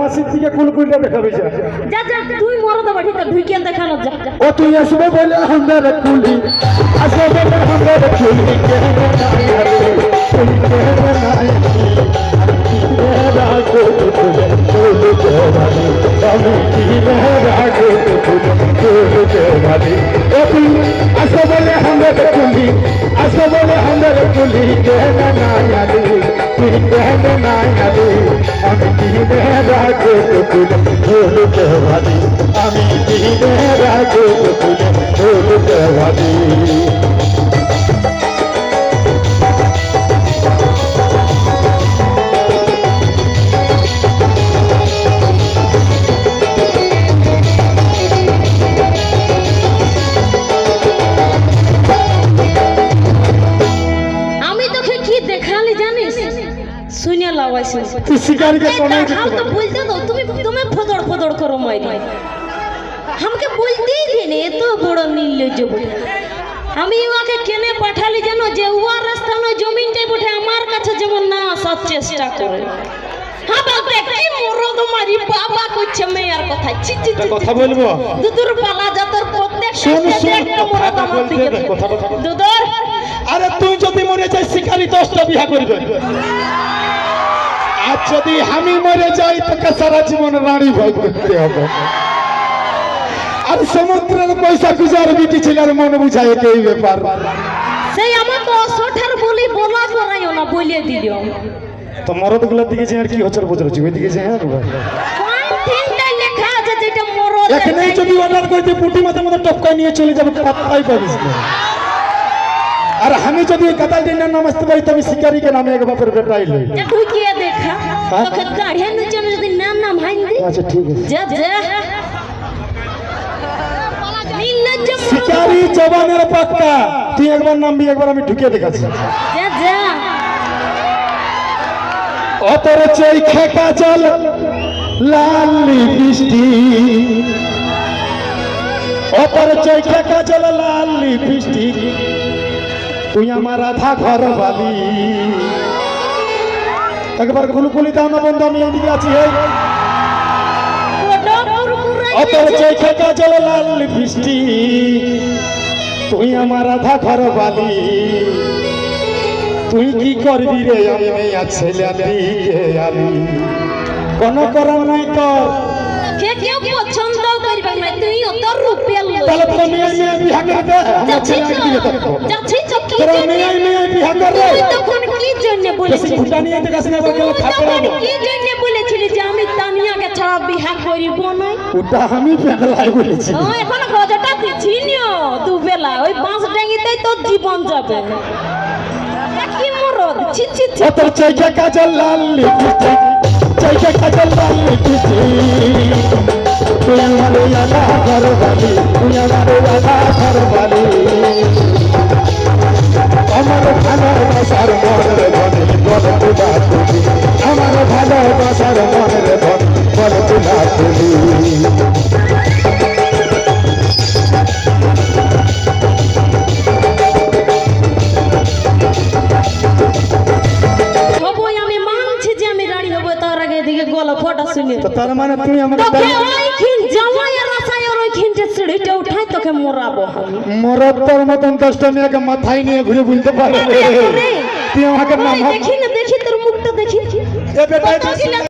মাসির দিকে কুলকুলটা দেখাবে যা যা যা তুই মরদ বাড়ি তো ঢুকিয়ে দেখানো যা যা। ও তুই আসবে বলে হামদার কুলি আসবে বলে হামদার কুলি আসলে হামদার কুলি আসলে হামদার কুলি কেনা না আলু তুই কেনা না আলু আমি দিনে রাখো কুল ভুলতে ভাবি আমি দিনে রাখো কুল ভুলতে ভাবি শুনে লাগাইছি তুই শিকারীকে কোন হাল তো বলতে দাও তুমি তুমি ফদড় ফদড় করো মাইরি আমাকে বলতেই দেনে এত বড় নির্লজ্জ বলে আমি ওকে কেনে পাঠালি জানো যে ওয়া রাস্তা নয় জমিনটাই বটে আমার কাছে যেমন না আসার চেষ্টা করে হ্যাঁ বলতে কি মরদ মারি বাবা কইছে মেয়ার কথা ছি ছি কথা বলবো দুদুর পালা যাতর প্রত্যেক একটা মরদ আমার দিকে দুদুর আরে তুই যদি মরে যাই শিকারী 10টা বিয়া করবে আর যদি আমি মরে যাই তোকে সারা জীবন রানী ভোগ করতে হবে আর সমুদ্রের পয়সা গুজার বিটি ছিলার মন বুঝায় এই ব্যাপার সেই আমার তো অসঠার বলি বলা করাইও না বলে দিও তো মরদগুলোর দিকে যে আর কি হচ্ছে বুঝছি ওইদিকে যে আর তিনটাই লেখা আছে যেটা মরদ এখানেই যদি অর্ডার করতে পুটি মাথা মতো টপকা নিয়ে চলে যাবে পাত্তাই পাবিস না আর আমি যদি কাতাল দিনের নাম আসতে পারি তবে শিকারীকে নামে এক বাপের বেটাই লই তুই কে দেখা তোকে গাড়িয়া নিচে যদি নাম হাইন দি আচ্ছা ঠিক আছে যা যা শিকারী জবানের পাক্কা তুই একবার নামবি একবার আমি ঢুকে দেখাচ্ছি যা যা অতর চৈখে কাজল লাল বৃষ্টি অতর চৈখে কাজল লাল বৃষ্টি তুই আমার আধা ঘর বালি একবার গুলগুলি দাও না বন্ধু আমি এইদিকে আছি অতর চৈখে কাজল লাল বৃষ্টি তুই আমার আধা ঘর বালি তুই কি করবি রে আমি মেয়া ছেলে দিকে আলি কোন করার নাই তোর কে কেউ পছন্দ করবে না তুই অত রূপেল তাহলে তো মেয়ে মেয়ে বিয়া করবে আমার ছেলে দিকে দেখো যাচ্ছি তো কি তোর মেয়ে মেয়ে বিয়া করবে তুই তখন কি জন্য বলেছিস ভুটা নিয়ে দেখাস না বলে খাপড়া কি জন্য বলেছিলি যে আমি তানিয়াকে ছাড়া বিয়া করিব না ওটা আমি বেলাই বলেছি ও এখন গজটা দিছি নিও দুবেলা ওই বাঁশ ডাঙ্গিতেই তোর জীবন যাবে কি মরদ ছি ছি ছি তোর চৈখে কাজল লাল লিপস্টিক চৈখে কাজল লাল লিপস্টিক তুই আমার আধা ঘর বালি তুই আমার আধা ঘর বালি আমার ভালোবাসার মনের ধনী বল তুলা তুলি আমার ভালোবাসার মনের ধনী বল তুলা তুলি তার মানে তুমি আমাকে মরদ তোর মতন 10টা মেয়েকে মাথায় নিয়ে ঘুরে বুঝতে পারবে তুই আমাকে দেখি না দেখি তোর মুখটা দেখি